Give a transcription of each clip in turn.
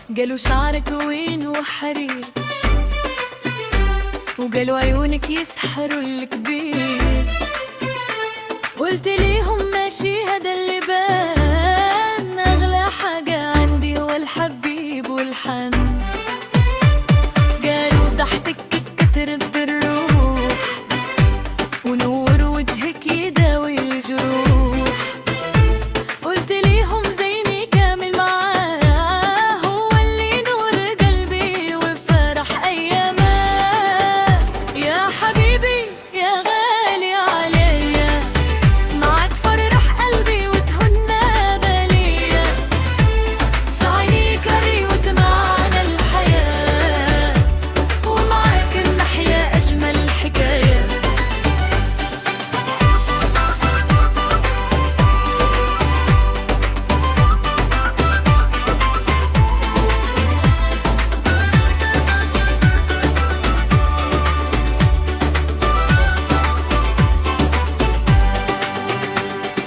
قالوا شعرك وين وحرير، وقالوا عيونك يسحروا الكبير. قلت ليهم ماشي هذا اللي بان، أغلى حاجة عندي هو الحبيب والحن. قالوا ضحكتك كترد الروح، ونور وجهك يداوي الجروح. قلت ليهم زيني كامل معاه، هو اللي نور قلبي وفرح أيامه. يا حبيبي يا غالي عليا، معاك فرح قلبي وتهنى باليا. في عينيك ريوت معنا الحياة، ومعاك نحيا أجمل حكايات.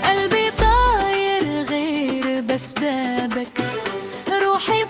قلبي طاير غير بس بابك، روحي